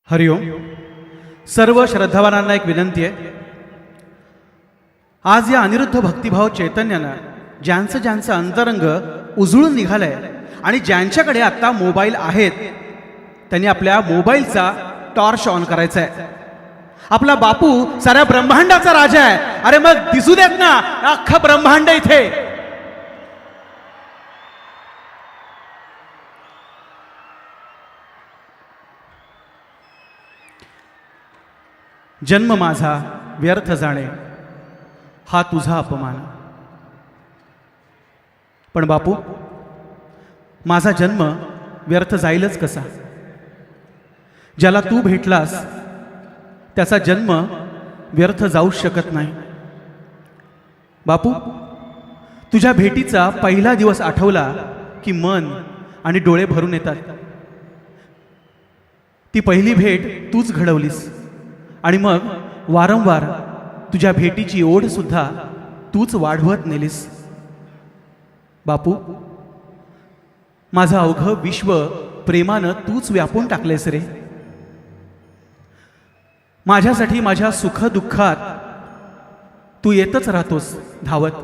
हरिओम. सर्व श्रद्धावानांना एक विनंती आहे. आज या अनिरुद्ध भक्तिभाव चैतन्यानं ज्यांचं अंतरंग उजळून निघालंय आणि ज्यांच्याकडे आता मोबाईल आहेत त्यांनी आपल्या मोबाईलचा टॉर्च ऑन करायचा आहे. आपला बापू साऱ्या ब्रह्मांडाचा राजा आहे. अरे मग दिसू देत ना अख्खं ब्रह्मांड इथे. जन्म माझा व्यर्थ जाणे हा तुझा अपमान. पण बापू, माझा जन्म व्यर्थ जाईलच कसा? ज्याला तू भेटलास त्याचा जन्म व्यर्थ जाऊच शकत नाही. बापू, तुझ्या भेटीचा पहिला दिवस आठवला की मन आणि डोळे भरून येतात. ती पहिली भेट तूच घडवलीस आणि मग वारंवार तुझ्या भेटीची ओढ सुद्धा तूच वाढवत नेलीस. बापू, माझं अवघं विश्व प्रेमानं तूच व्यापून टाकलेस रे. माझ्यासाठी माझ्या सुख दुःखात तू येतच राहतोस धावत.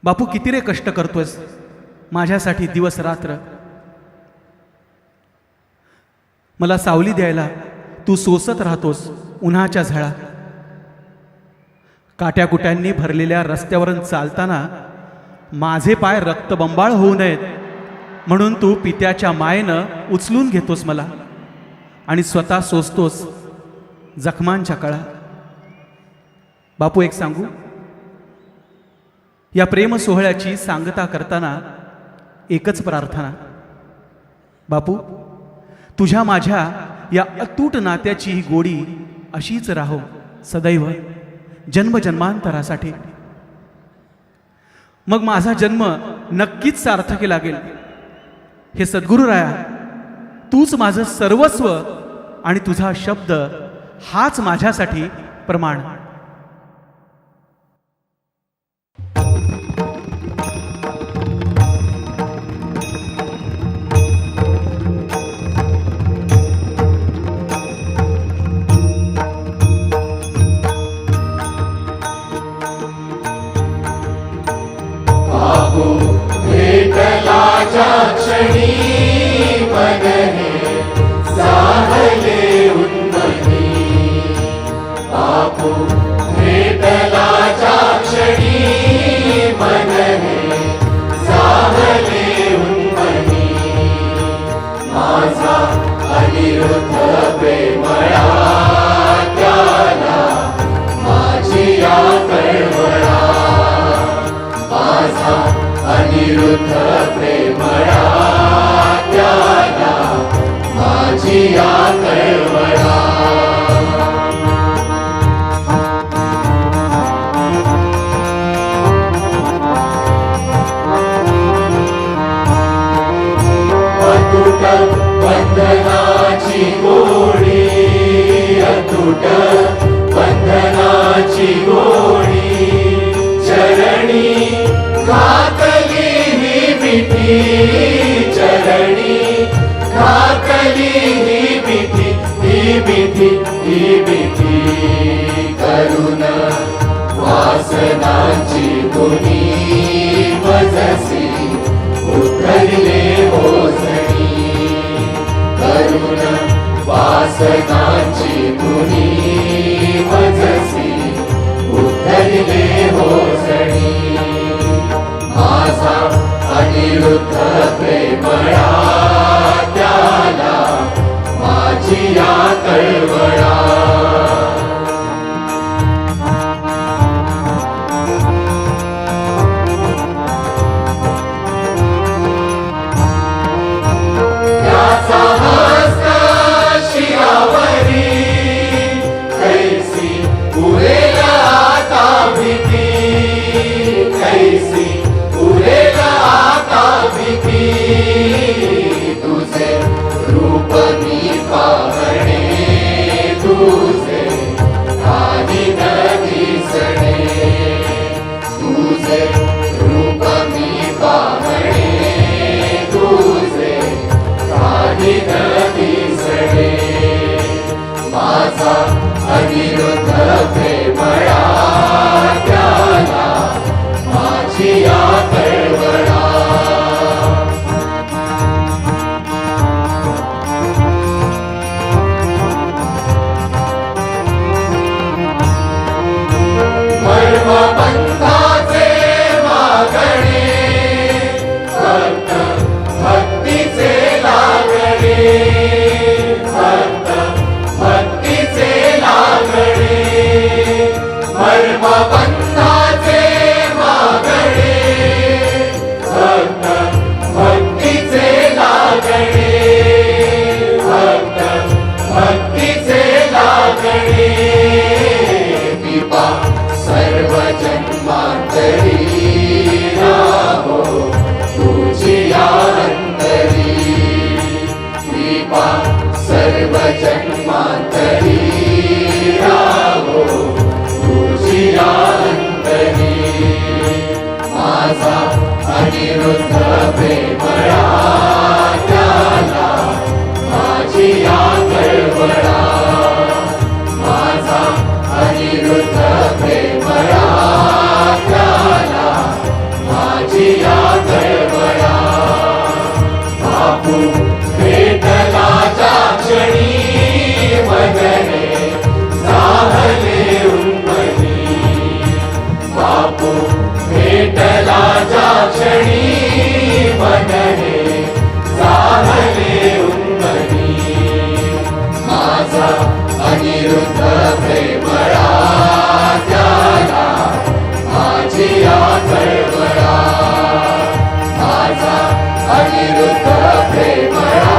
बापू, किती रे कष्ट करतोस माझ्यासाठी दिवस रात्र. मला सावली द्यायला तू सोसत राहतोस उन्हाच्या झळा. काट्याकुट्यांनी भरलेल्या रस्त्यावरून चालताना माझे पाय रक्तबंबाळ होऊ नयेत म्हणून तू पित्याच्या मायेनं उचलून घेतोस मला आणि स्वतः सोसतोस जखमांच्या कळा. बापू, एक सांगू, या प्रेम सोहळ्याची सांगता करताना एकच प्रार्थना. बापू, तुझ्या माझ्या या अतूट नात्याची ही गोडी अशीच राहो सदैव जन्मजन्मांतरासाठी. मग माझा जन्म नक्कीच सार्थकी लागेल. हे सद्गुरुराया, तूच माझं सर्वस्व आणि तुझा शब्द हाच माझ्यासाठी प्रमाण. भेटलाच्या क्षणी मन हे साहले उन्मनी. बापू, भेटलाच्या क्षणी मन हे साहले उन्मनी. माझा अनिरुद्ध प्रेमळा त्याला माझी या कळवळा. माझा अनिरुद्ध प्रेमळा त्याला माझी या कळवळा. अतूट बंधनाची गोडी, अतूट बंधनाची गोडी चरणी घातली ही बिठी. चरणी घातली ही बिठी, ही बिठी, ही बिठी. करुण वासनांची धुनी मजसी उतरले ओसणी. करुण वासनांची धुनी मजसी उतरले ओसणी. माझा अनिरुद्ध प्रेमळा त्याला माझी या कळवळा. त्याचा हस्त शिरावरी कैसी उरेल आता भीती. कैसी उरेल आता भीती. तुझे रूप मी पाहणे, तुझे काही न दिसणे. तुझे रूप मी पाहणे, तुझे काही न दिसणे. कृपा सर्व जन्मांतरी राहो तुझी अंतरी माझा अनिरुद्ध प्रेमळा त्याला माझी या कळवळा माझा अनिरुद्ध प्रेमळा त्याला माझी या कळवळा बापू भेटला ज्या क्षणी मदने साहले उन्मनी बापू भेटला ज्या क्षणी मदने साहले उन्मनी माझा अनिरुद्ध प्रेमळा त्याला माझी या कळवळा माझा अनिरुद्ध प्रेमळा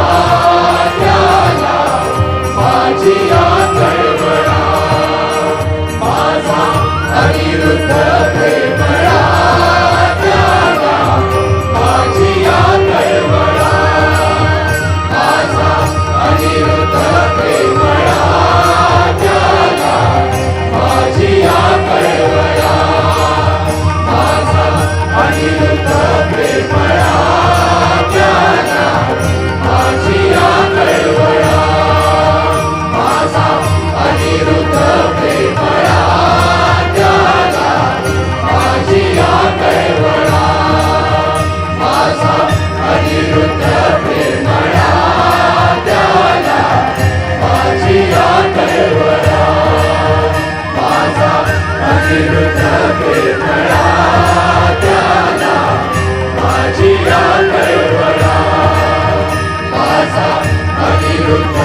त्याला माझी या कळवळा माझा अनिरुद्ध प्रेमळा त्याला माझी या कळवळा माझा अनिरुद्ध प्रेमळा त्याला माझी या कळवळा माझा अनिरुद्ध प्रेमळा त्याला माझी या कळवळा माझा अनिरुद्ध प्रेमळा त्याला माझी या कळवळा माझा अनिरुद्ध प्रेमळा त्याला माझी या कळवळा माझा अनिरुद्ध प्रेमळा त्याला माझी या कळवळा माझा अनिरुद्ध